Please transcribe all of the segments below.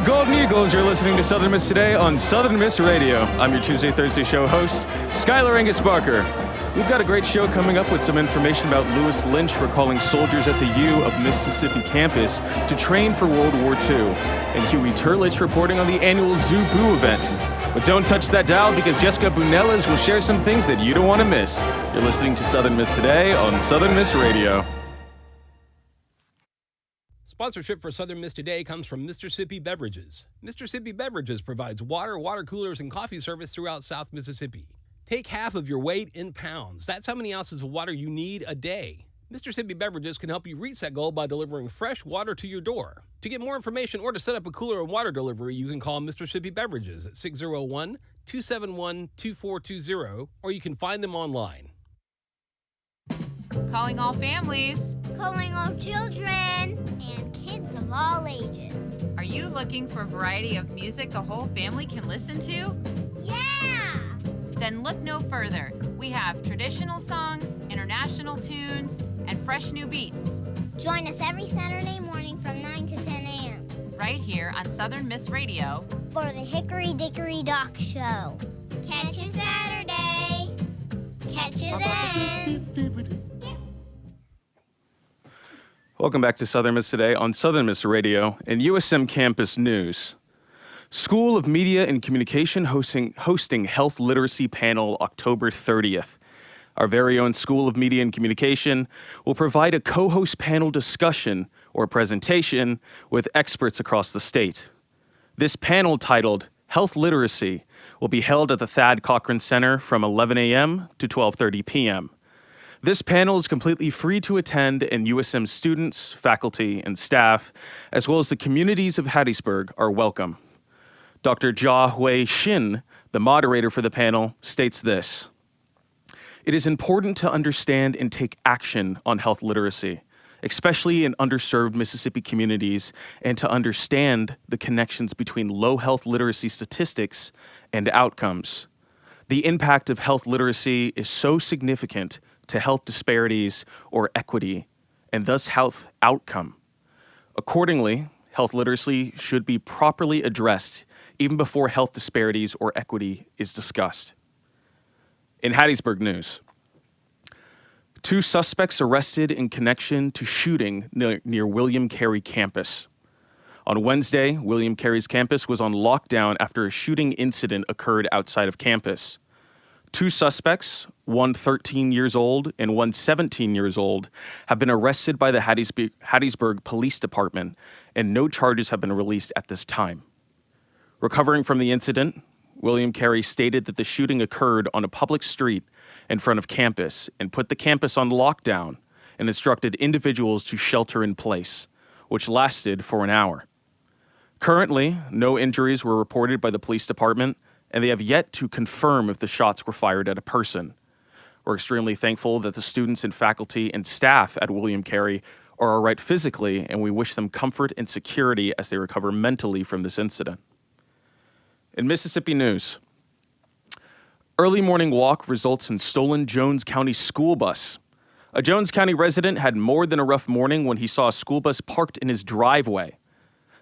Golden Eagles, you're listening to Southern Miss Today on Southern Miss Radio. I'm your Tuesday, Thursday show host, Skylar Angus Barker. We've got a great show coming up with some information about Lewis Lynch recalling soldiers at the U of Mississippi campus to train for World War II, and Huey Turlich reporting on the annual Zoo Boo event. But don't touch that dial because Jessica Bunellas will share some things that you don't want to miss. You're listening to Southern Miss Today on Southern Miss Radio. Sponsorship for Southern Miss Today comes from Mr. Sippy Beverages. Mr. Sippy Beverages provides water coolers, and coffee service throughout South Mississippi. Take half of your weight in pounds. That's how many ounces of water you need a day. Mr. Sippy Beverages can help you reach that goal by delivering fresh water to your door. To get more information or to set up a cooler and water delivery, you can call Mr. Sippy Beverages at 601-271-2420, or you can find them online. Calling all families. Calling all children. And kids of all ages. Are you looking for a variety of music the whole family can listen to? Yeah! Then look no further. We have traditional songs, international tunes, and fresh new beats. Join us every Saturday morning from 9 to 10 a.m. Right here on Southern Miss Radio for the Hickory Dickory Dock Show. Catch you Saturday. Catch you then. Welcome back to Southern Miss Today on Southern Miss Radio and USM Campus News. School of Media and Communication hosting Health Literacy Panel October 30th. Our very own School of Media and Communication will provide a co-host panel discussion or presentation with experts across the state. This panel, titled Health Literacy, will be held at the Thad Cochran Center from 11 a.m. to 12:30 p.m. This panel is completely free to attend, and USM students, faculty, and staff, as well as the communities of Hattiesburg, are welcome. Dr. Jia Hui Shin, the moderator for the panel, states this: "It is important to understand and take action on health literacy, especially in underserved Mississippi communities, and to understand the connections between low health literacy statistics and outcomes. The impact of health literacy is so significant to health disparities or equity, and thus health outcome. Accordingly, health literacy should be properly addressed even before health disparities or equity is discussed." In Hattiesburg news, 2 suspects arrested in connection to shooting near William Carey campus. On Wednesday, William Carey's campus was on lockdown after a shooting incident occurred outside of campus. 2 suspects, one 13 years old and one 17 years old, have been arrested by the Hattiesburg Police Department, and no charges have been released at this time. Recovering from the incident, William Carey stated that the shooting occurred on a public street in front of campus and put the campus on lockdown and instructed individuals to shelter in place, which lasted for an hour. Currently, no injuries were reported by the police department, and they have yet to confirm if the shots were fired at a person. We're extremely thankful that the students and faculty and staff at William Carey are all right physically, and we wish them comfort and security as they recover mentally from this incident. In Mississippi news, early morning walk results in stolen Jones County school bus. A Jones County resident had more than a rough morning when he saw a school bus parked in his driveway.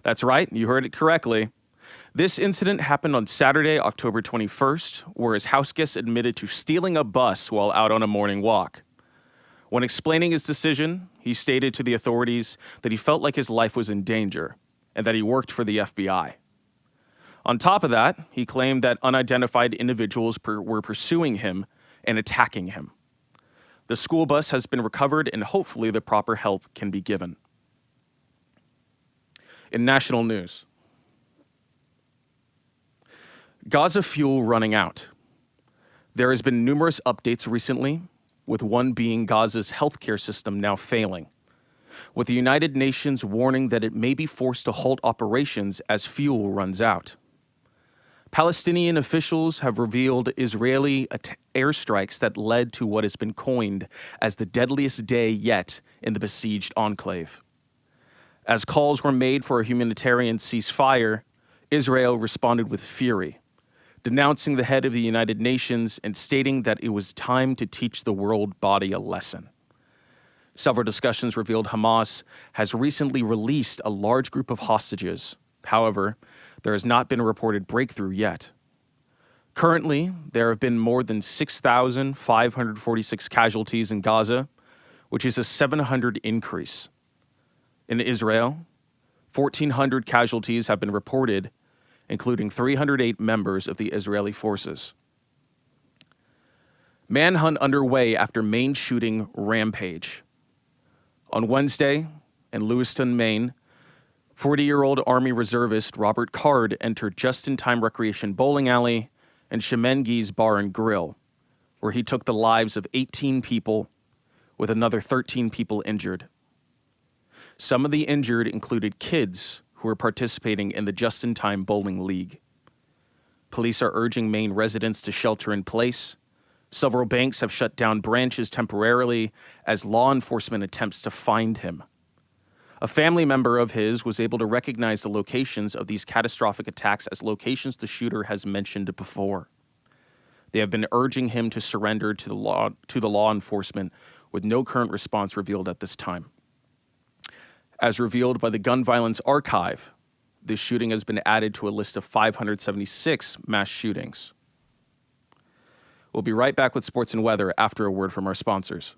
That's right, you heard it correctly. This incident happened on Saturday, October 21st, where his house guests admitted to stealing a bus while out on a morning walk. When explaining his decision, he stated to the authorities that he felt like his life was in danger and that he worked for the FBI. On top of that, he claimed that unidentified individuals were pursuing him and attacking him. The school bus has been recovered, and hopefully the proper help can be given. In national news, Gaza fuel running out. There has been numerous updates recently, with one being Gaza's healthcare system now failing, with the United Nations warning that it may be forced to halt operations as fuel runs out. Palestinian officials have revealed Israeli airstrikes that led to what has been coined as the deadliest day yet in the besieged enclave. As calls were made for a humanitarian ceasefire, Israel responded with fury, denouncing the head of the United Nations and stating that it was time to teach the world body a lesson. Several discussions revealed Hamas has recently released a large group of hostages However, there has not been a reported breakthrough yet. Currently, there have been more than 6,546 casualties in Gaza, which is a 700 increase. In Israel, 1,400 casualties have been reported, including 308 members of the Israeli forces. Manhunt underway after Maine shooting rampage. On Wednesday, in Lewiston, Maine, 40-year-old Army reservist Robert Card entered Just-in-Time Recreation Bowling Alley and Shemengi's Bar and Grill, where he took the lives of 18 people, with another 13 people injured. Some of the injured included kids who were participating in the Just-in-Time Bowling League. Police are urging Maine residents to shelter in place. Several banks have shut down branches temporarily as law enforcement attempts to find him. A family member of his was able to recognize the locations of these catastrophic attacks as locations the shooter has mentioned before. They have been urging him to surrender to the law enforcement, with no current response revealed at this time. As revealed by the Gun Violence Archive, this shooting has been added to a list of 576 mass shootings. We'll be right back with sports and weather after a word from our sponsors.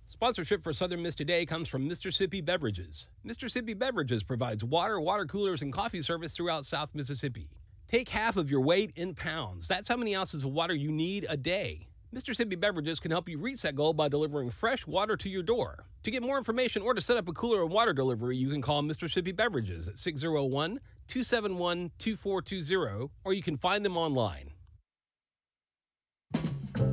Sponsorship for Southern Miss Today comes from Mr. Sippy Beverages. Mr. Sippy Beverages provides water, water coolers, and coffee service throughout South Mississippi. Take half of your weight in pounds. That's how many ounces of water you need a day. Mr. Sippy Beverages can help you reach that goal by delivering fresh water to your door. To get more information or to set up a cooler and water delivery, you can call Mr. Sippy Beverages at 601-271-2420, or you can find them online.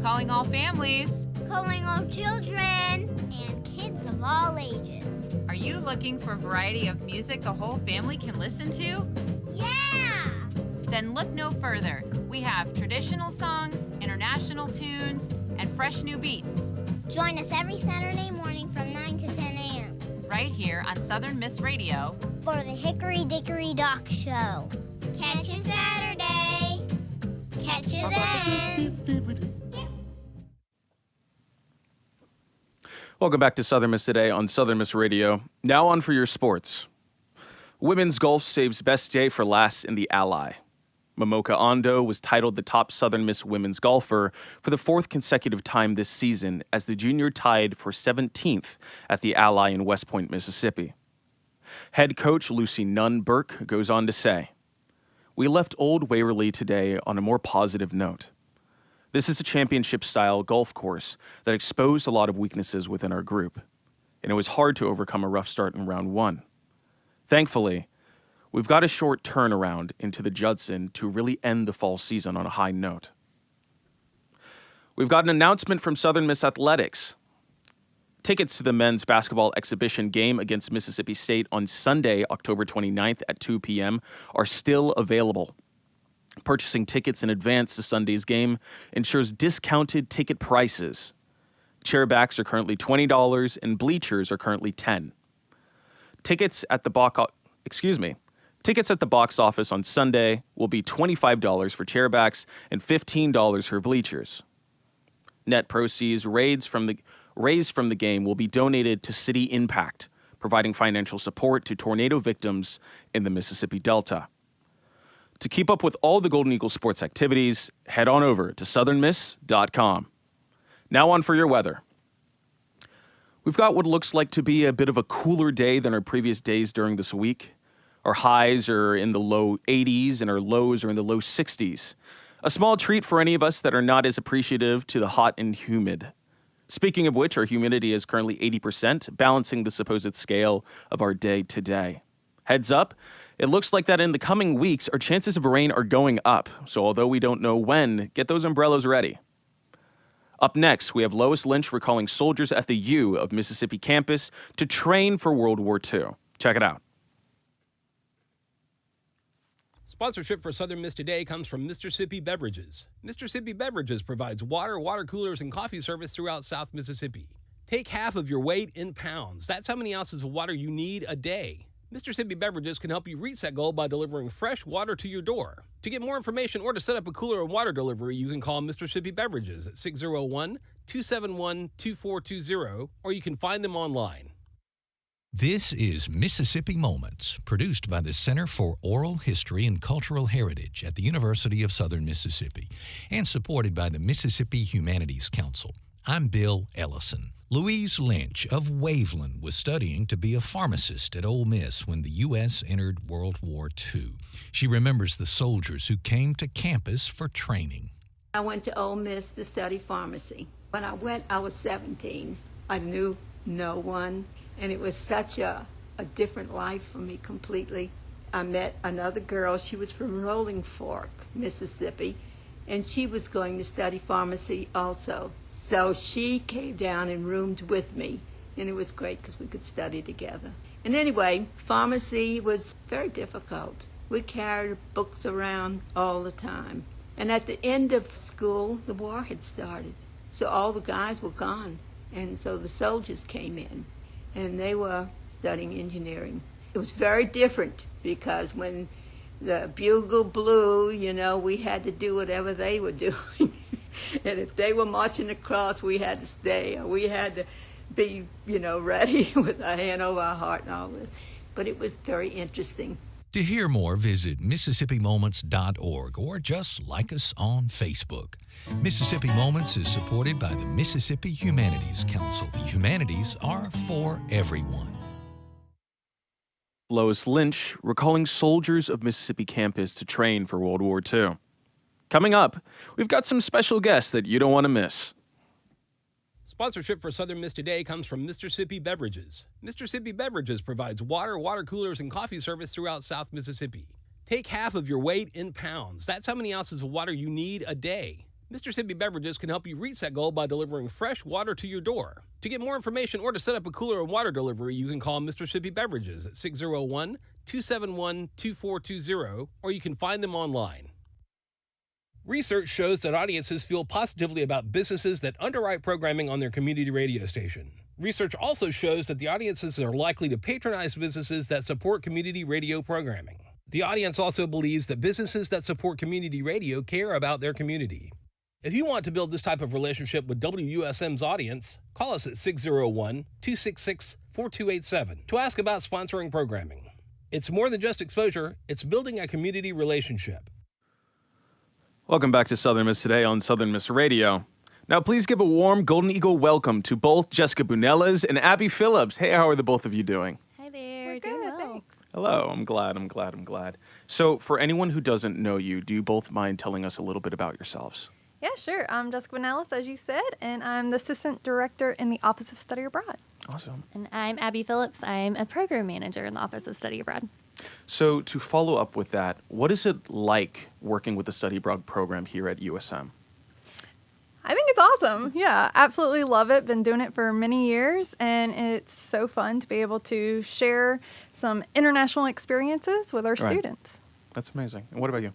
Calling all families. Calling all children. And kids of all ages. Are you looking for a variety of music the whole family can listen to? Yeah! Then look no further. We have traditional songs, international tunes, and fresh new beats. Join us every Saturday morning from 9 to 10 a.m. right here on Southern Miss Radio for the Hickory Dickory Dock Show. Catch you Saturday. Catch you then. Welcome back to Southern Miss Today on Southern Miss Radio. Now on for your sports. Women's golf saves best day for last in the Ally. Momoka Ando was titled the top Southern Miss women's golfer for the fourth consecutive time this season as the junior tied for 17th at the Ally in West Point, Mississippi. Head coach Lucy Nunn Burke goes on to say, "We left Old Waverly today on a more positive note. This is a championship-style golf course that exposed a lot of weaknesses within our group, and it was hard to overcome a rough start in round one. Thankfully, we've got a short turnaround into the Judson to really end the fall season on a high note." We've got an announcement from Southern Miss Athletics. Tickets to the men's basketball exhibition game against Mississippi State on Sunday, October 29th at 2 p.m. are still available. Purchasing tickets in advance to Sunday's game ensures discounted ticket prices. Chairbacks are currently $20 and bleachers are currently $10. Tickets at the box office on Sunday will be $25 for chairbacks and $15 for bleachers. Net proceeds raised from the game will be donated to City Impact, providing financial support to tornado victims in the Mississippi Delta. To keep up with all the Golden Eagle sports activities, head on over to southernmiss.com. Now on for your weather. We've got what looks like to be a bit of a cooler day than our previous days during this week. Our highs are in the low 80s and our lows are in the low 60s. A small treat for any of us that are not as appreciative to the hot and humid. Speaking of which, our humidity is currently 80%, balancing the supposed scale of our day today. Heads up, it looks like that in the coming weeks, our chances of rain are going up. So although we don't know when, get those umbrellas ready. Up next, we have Lois Lynch recalling soldiers at the U of Mississippi campus to train for World War II. Check it out. Sponsorship for Southern Miss Today comes from Mr. Sippy Beverages. Mr. Sippy Beverages provides water, water coolers, and coffee service throughout South Mississippi. Take half of your weight in pounds. That's how many ounces of water you need a day. Mr. Sippy Beverages can help you reach that goal by delivering fresh water to your door. To get more information or to set up a cooler and water delivery, you can call Mr. Sippy Beverages at 601-271-2420, or you can find them online. This is Mississippi Moments, produced by the Center for Oral History and Cultural Heritage at the University of Southern Mississippi and supported by the Mississippi Humanities Council. I'm Bill Ellison. Louise Lynch of Waveland was studying to be a pharmacist at Ole Miss when the U.S. entered World War II. She remembers the soldiers who came to campus for training. I went to Ole Miss to study pharmacy. When I went, I was 17. I knew no one, and it was such a different life for me completely. I met another girl. She was from Rolling Fork, Mississippi, and she was going to study pharmacy also. So she came down and roomed with me, and it was great because we could study together. And anyway, pharmacy was very difficult. We carried books around all the time. And at the end of school, the war had started. So all the guys were gone. And so the soldiers came in, and they were studying engineering. It was very different because when the bugle blew, we had to do whatever they were doing. And if they were marching across, we had to stay. Or we had to be, ready with our hand over our heart and all this. But it was very interesting. To hear more, visit MississippiMoments.org or just like us on Facebook. Mississippi Moments is supported by the Mississippi Humanities Council. The humanities are for everyone. Lois Lynch recalling soldiers of Mississippi campus to train for World War II. Coming up, we've got some special guests that you don't want to miss. Sponsorship for Southern Miss Today comes from Mr. Sippy Beverages. Mr. Sippy Beverages provides water coolers, and coffee service throughout South Mississippi. Take half of your weight in pounds. That's how many ounces of water you need a day. Mr. Sippy Beverages can help you reach that goal by delivering fresh water to your door. To get more information or to set up a cooler and water delivery, you can call Mr. Sippy Beverages at 601-271-2420, or you can find them online. Research shows that audiences feel positively about businesses that underwrite programming on their community radio station. Research also shows that the audiences are likely to patronize businesses that support community radio programming. The audience also believes that businesses that support community radio care about their community. If you want to build this type of relationship with WUSM's audience, call us at 601-266-4287 to ask about sponsoring programming. It's more than just exposure, it's building a community relationship. Welcome back to Southern Miss Today on Southern Miss Radio. Now, please give a warm Golden Eagle welcome to both Jessica Bunellas and Abby Phillips. Hey, how are the both of you doing? Hi there. We're Doing good, well. thanks. Hello, I'm glad. So, for anyone who doesn't know you, do you both mind telling us a little bit about yourselves? Yeah, sure. I'm Jessica Vanellis, as you said, and I'm the Assistant Director in the Office of Study Abroad. Awesome. And I'm Abby Phillips. I'm a program manager in the Office of Study Abroad. So, to follow up with that, what is it like working with the Study Abroad program here at USM? I think it's awesome. Yeah, absolutely love it. Been doing it for many years, and it's so fun to be able to share some international experiences with our students. That's amazing. And what about you?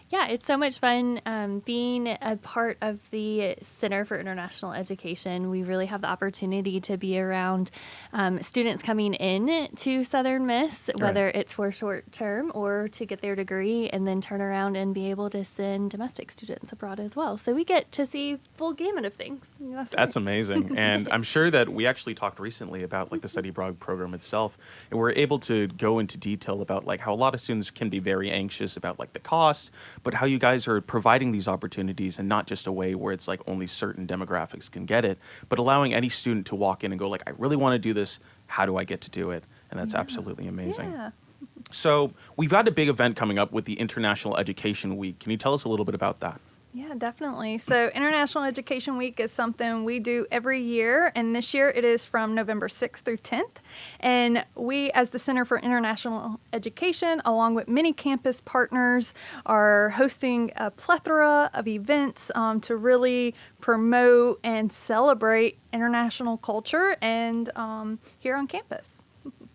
Yeah, it's so much fun being a part of the Center for International Education. We really have the opportunity to be around students coming in to Southern Miss, whether it's for short term or to get their degree and then turn around and be able to send domestic students abroad as well. So we get to see full gamut of things. That's amazing. And I'm sure that we actually talked recently about like the Study Abroad program itself, and we're able to go into detail about like how a lot of students can be very anxious about like the cost, but how you guys are providing these opportunities and not just a way where it's like only certain demographics can get it, but allowing any student to walk in and go like, I really want to do this. How do I get to do it? And that's absolutely amazing. Yeah. So we've got a big event coming up with the International Education Week. Can you tell us a little bit about that? Yeah, definitely. So International Education Week is something we do every year, and this year it is from November 6th through 10th. And we, as the Center for International Education, along with many campus partners, are hosting a plethora of events to really promote and celebrate international culture and here on campus.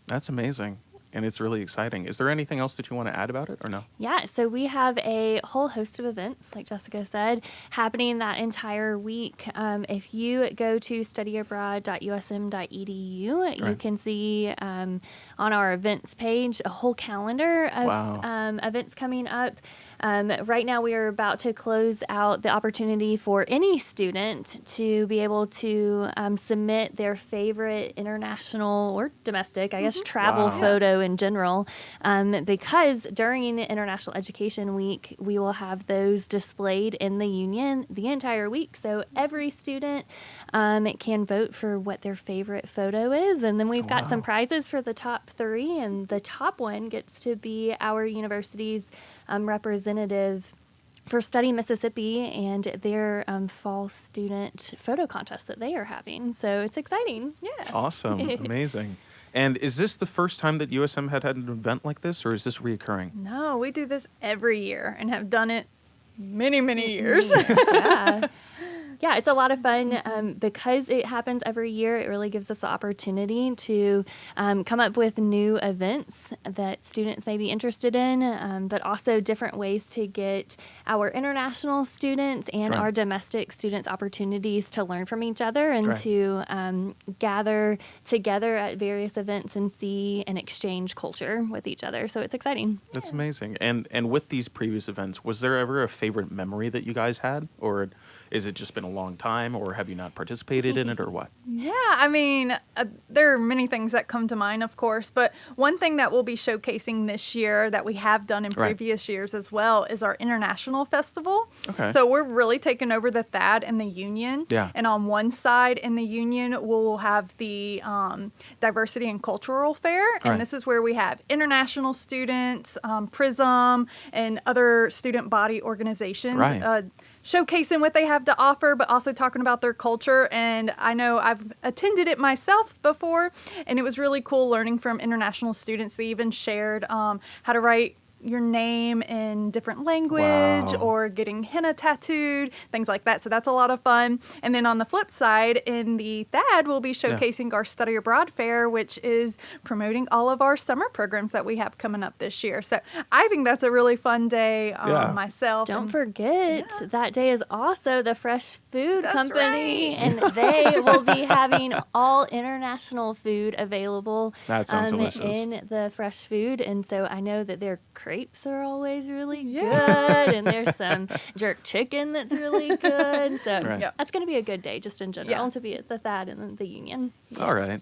That's amazing. And it's really exciting. Is there anything else that you want to add about it or no? Yeah, so we have a whole host of events, like Jessica said, happening that entire week. If you go to studyabroad.usm.edu, you can see on our events page a whole calendar of events coming up. Right now, we are about to close out the opportunity for any student to be able to submit their favorite international or domestic, I guess, travel Wow. photo in general, because during International Education Week, we will have those displayed in the Union the entire week. So every student can vote for what their favorite photo is. And then we've got some prizes for the top 3, and the top one gets to be our university's representative for Study Mississippi and their fall student photo contest that they are having. So it's exciting. Yeah. Awesome. Amazing. And is this the first time that USM had an event like this, or is this reoccurring? No, we do this every year and have done it many, many years. Yeah. Yeah, it's a lot of fun because it happens every year. It really gives us the opportunity to come up with new events that students may be interested in, but also different ways to get our international students and Right. our domestic students opportunities to learn from each other and Right. to gather together at various events and see and exchange culture with each other. So it's exciting. That's amazing. And with these previous events, was there ever a favorite memory that you guys had, or is it just been a long time, or have you not participated in it, or what? Yeah, I mean, there are many things that come to mind, of course, but one thing that we'll be showcasing this year that we have done in Right. previous years as well is our international festival. Okay. So we're really taking over the THAD and the Union. Yeah. And on one side in the Union, we'll have the Diversity and Cultural Fair. And Right. this is where we have international students, PRISM, and other student body organizations. Right. Showcasing what they have to offer, but also talking about their culture. And I know I've attended it myself before, and it was really cool learning from international students. They even shared how to write your name in different language Wow. or getting henna tattooed, things like that. So that's a lot of fun. And then on the flip side, in the THAD, we'll be showcasing our Study Abroad Fair, which is promoting all of our summer programs that we have coming up this year. So I think that's a really fun day Yeah. myself. Don't and- forget, that day is also the Fresh Food That's Company, right. and they will be having all international food available That sounds delicious. in the Fresh Food. And so I know that their crepes are always really Yeah. good, and there's some jerk chicken that's really good. So Right. Yeah. that's going to be a good day just in general Yeah. to be at the THAD and the Union. All right.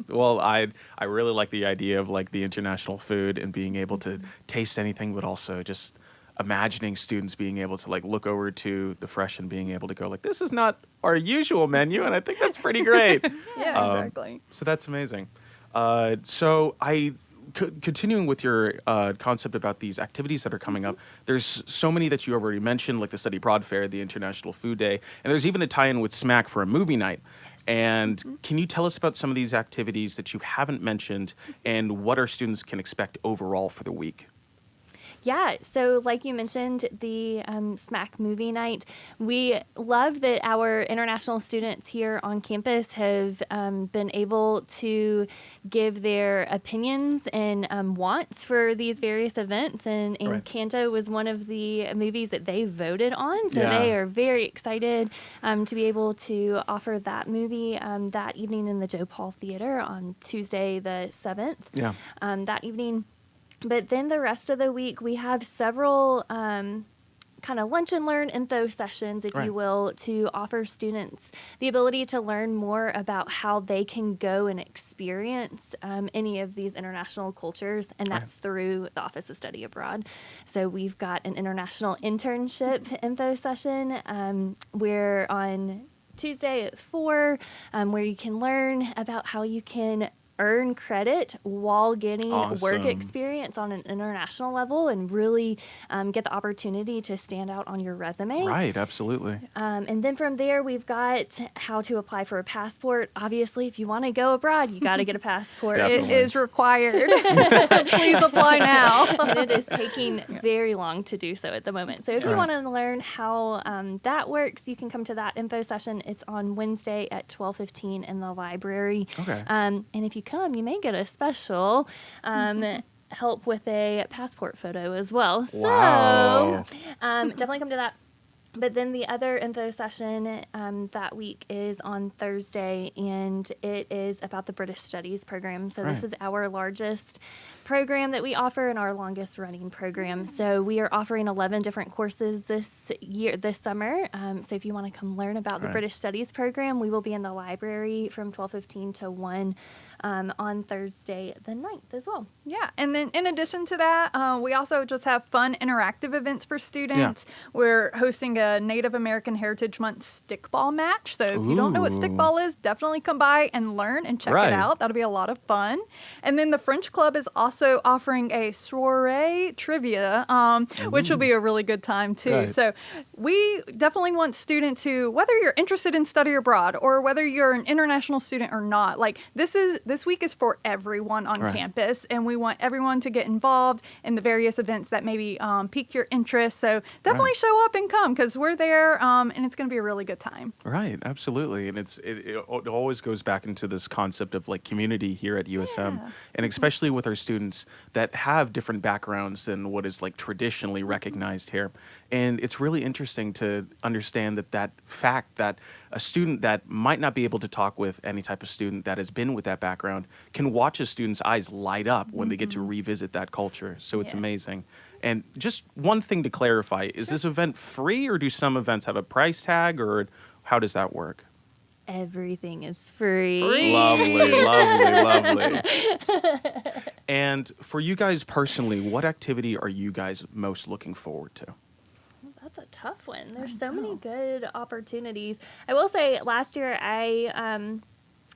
Well, I really like the idea of like the international food and being able to taste anything, but also just imagining students being able to like look over to the Fresh and being able to go like, this is not our usual menu, and I think that's pretty great. Yeah, exactly. So that's amazing. Continuing with your concept about these activities that are coming up, there's so many that you already mentioned, like the Study Abroad Fair, the International Food Day, and there's even a tie-in with SMAC for a movie night. And can you tell us about some of these activities that you haven't mentioned and what our students can expect overall for the week? Yeah, so like you mentioned, the SMAC movie night, we love that our international students here on campus have been able to give their opinions and wants for these various events. And Right. Encanto was one of the movies that they voted on, so Yeah. they are very excited to be able to offer that movie that evening in the Joe Paul Theater on Tuesday the 7th. Yeah. That evening. But then the rest of the week, we have several kind of lunch and learn info sessions, if Right. you will, to offer students the ability to learn more about how they can go and experience any of these international cultures, and that's through the Office of Study Abroad. So we've got an international internship info session where on Tuesday at 4, where you can learn about how you can earn credit while getting work Awesome. experience on an international level and really get the opportunity to stand out on your resume. Right, absolutely. And then from there, we've got how to apply for a passport. Obviously, if you want to go abroad, you got to get a passport. Definitely. It is required. Please apply now. And it is taking very long to do so at the moment. So if you Right. want to learn how that works, you can come to that info session. It's on Wednesday at 12:15 in the library. Okay. And if you come, you may get a special help with a passport photo as well. Wow. So definitely come to that. But then the other info session that week is on Thursday, and it is about the British Studies program. So this Right. is our largest program that we offer and our longest running program. So we are offering 11 different courses this summer. So if you want to come learn about the British Studies program, we will be in the library from 12:15 to 1 on Thursday the 9th as well. Yeah, and then in addition to that, we also just have fun interactive events for students. We're hosting a Native American Heritage Month stickball match. So if you don't know what stickball is, definitely come by and learn and check it out. That'll be a lot of fun. And then the French Club is also offering a soiree trivia, which will be a really good time too. So we definitely want students who, whether you're interested in study abroad or whether you're an international student or not, like this week is for everyone on campus, and we want everyone to get involved in the various events that maybe pique your interest. So definitely show up and come, because we're there, and it's going to be a really good time. Right, absolutely. And it always goes back into this concept of like community here at USM, and especially with our students that have different backgrounds than what is like traditionally recognized here. And it's really interesting to understand that fact that a student that might not be able to talk with any type of student that has been with that background can watch a student's eyes light up when they get to revisit that culture. So it's amazing. And just one thing to clarify, is this event free, or do some events have a price tag, or how does that work? Everything is free. Lovely, lovely, lovely. And for you guys personally, what activity are you guys most looking forward to? That's a tough one. There's so many good opportunities. I will say, last year I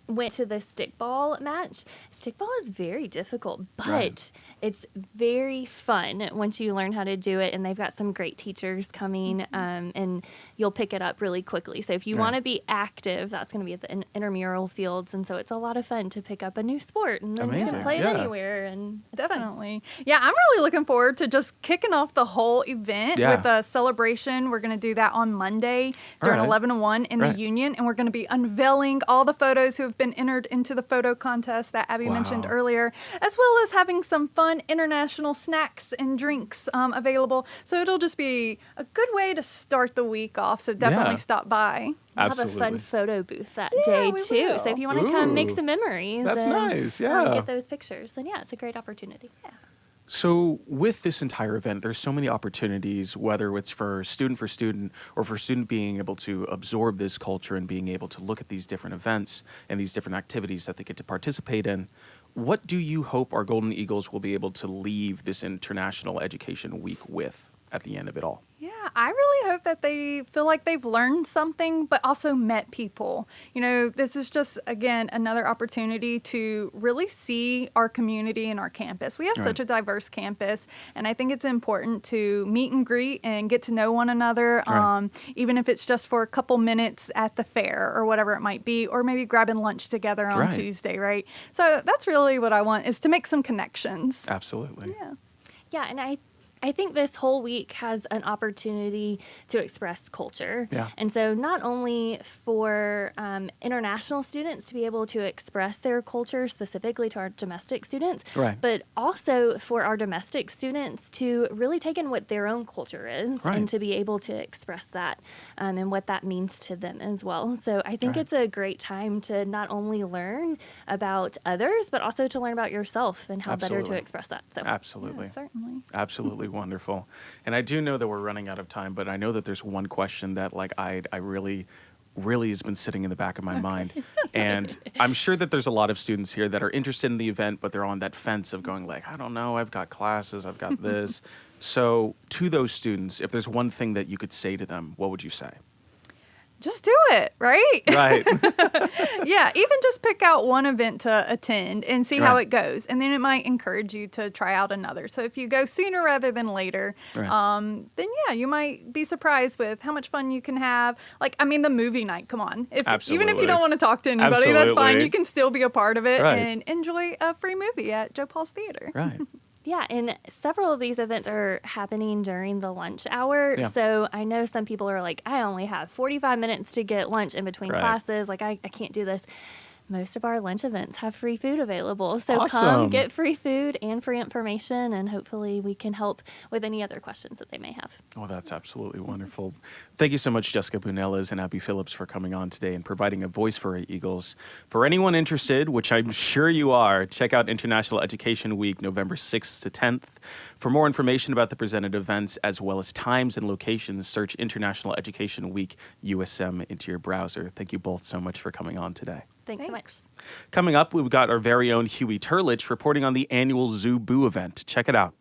went to the stickball match. Stickball is very difficult, but it's very fun once you learn how to do it, and they've got some great teachers coming, and you'll pick it up really quickly. So if you want to be active, that's going to be at the intramural fields, and so it's a lot of fun to pick up a new sport, and then you can play it anywhere. And definitely. Yeah, I'm really looking forward to just kicking off the whole event with a celebration. We're going to do that on Monday during 11 to 1 in the Union, and we're going to be unveiling all the photos who have been entered into the photo contest that Abby mentioned earlier, as well as having some fun international snacks and drinks available. So it'll just be a good way to start the week off. So definitely stop by. We'll have a fun photo booth that day too. So if you want to come make some memories, that's nice. Get those pictures, then it's a great opportunity. So with this entire event, there's so many opportunities, whether it's for student or for student being able to absorb this culture and being able to look at these different events and these different activities that they get to participate in. What do you hope our Golden Eagles will be able to leave this International Education Week with at the end of it all? Yeah, I really hope that they feel like they've learned something, but also met people. You know, this is just, again, another opportunity to really see our community and our campus. We have such a diverse campus, and I think it's important to meet and greet and get to know one another, even if it's just for a couple minutes at the fair or whatever it might be, or maybe grabbing lunch together on Tuesday, right? So that's really what I want, is to make some connections. Absolutely. Yeah, and I think this whole week has an opportunity to express culture. And so not only for international students to be able to express their culture specifically to our domestic students, but also for our domestic students to really take in what their own culture is and to be able to express that and what that means to them as well. So I think it's a great time to not only learn about others, but also to learn about yourself and how better to express that. So Absolutely. Certainly. Absolutely wonderful. And I do know that we're running out of time, but I know that there's one question that I really has been sitting in the back of my mind. And I'm sure that there's a lot of students here that are interested in the event, but they're on that fence of going like, I don't know, I've got classes, I've got this. So to those students, if there's one thing that you could say to them, what would you say? Just do it, right? Right. Yeah, even just pick out one event to attend and see how it goes. And then it might encourage you to try out another. So if you go sooner rather than later, then you might be surprised with how much fun you can have. Like, I mean, the movie night, come on. Even if you don't want to talk to anybody, that's fine. You can still be a part of it and enjoy a free movie at Joe Paul's Theater. Right. Yeah, and several of these events are happening during the lunch hour. So I know some people are like, I only have 45 minutes to get lunch in between classes. Like, I can't do this. most of our lunch events have free food available. So Awesome. come get free food and free information, and hopefully we can help with any other questions that they may have. Oh, that's absolutely wonderful. Thank you so much, Jessica Bunellas and Abby Phillips, for coming on today and providing a voice for our Eagles. For anyone interested, which I'm sure you are, check out International Education Week, November 6th to 10th. For more information about the presented events, as well as times and locations, search International Education Week USM into your browser. Thank you both so much for coming on today. Thanks so much. Coming up, we've got our very own Huey Turlich reporting on the annual Zoo Boo event. Check it out.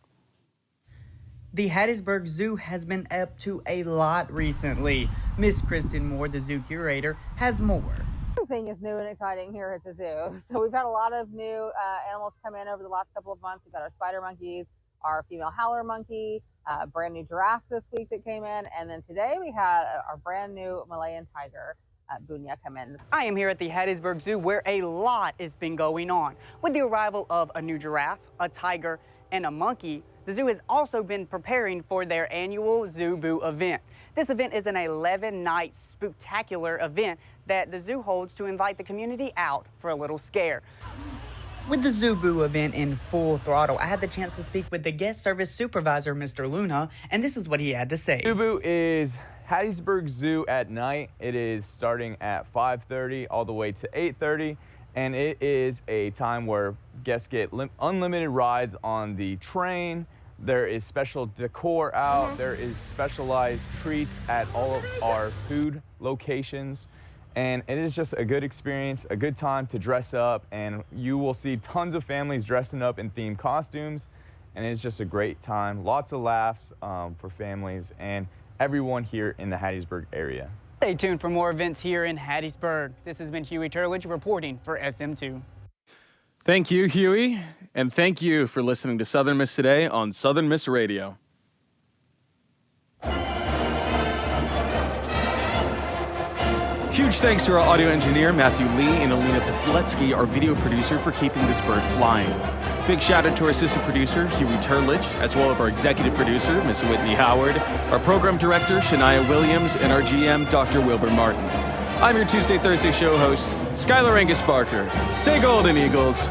The Hattiesburg Zoo has been up to a lot recently. Miss Kristen Moore, the zoo curator, has more. Everything is new and exciting here at the zoo. So we've had a lot of new animals come in over the last couple of months. We've got our spider monkeys, our female howler monkey, a brand new giraffe this week that came in, and then today we had our brand new Malayan tiger, Bunya, come in. I am here at the Hattiesburg Zoo where a lot has been going on. With the arrival of a new giraffe, a tiger, and a monkey, the zoo has also been preparing for their annual Zoo Boo event. This event is an 11-night spectacular event that the zoo holds to invite the community out for a little scare. With the Zoo Boo event in full throttle, I had the chance to speak with the guest service supervisor, Mr. Luna, and this is what he had to say. Zoo Boo is Hattiesburg Zoo at night. It is starting at 5:30 all the way to 8:30, and it is a time where guests get unlimited rides on the train. There is special decor out. There is specialized treats at all of our food locations. And it is just a good experience, a good time to dress up, and you will see tons of families dressing up in themed costumes, and it's just a great time. Lots of laughs for families and everyone here in the Hattiesburg area. Stay tuned for more events here in Hattiesburg. This has been Huey Turlich reporting for SM2. Thank you, Huey, and thank you for listening to Southern Miss Today on Southern Miss Radio. Huge thanks to our audio engineer, Matthew Lee, and Alina Popletsky, our video producer, for keeping this bird flying. Big shout out to our assistant producer, Huey Turlich, as well as our executive producer, Miss Whitney Howard, our program director, Shania Williams, and our GM, Dr. Wilbur Martin. I'm your Tuesday, Thursday show host, Skylar Angus Barker. Stay golden, Eagles.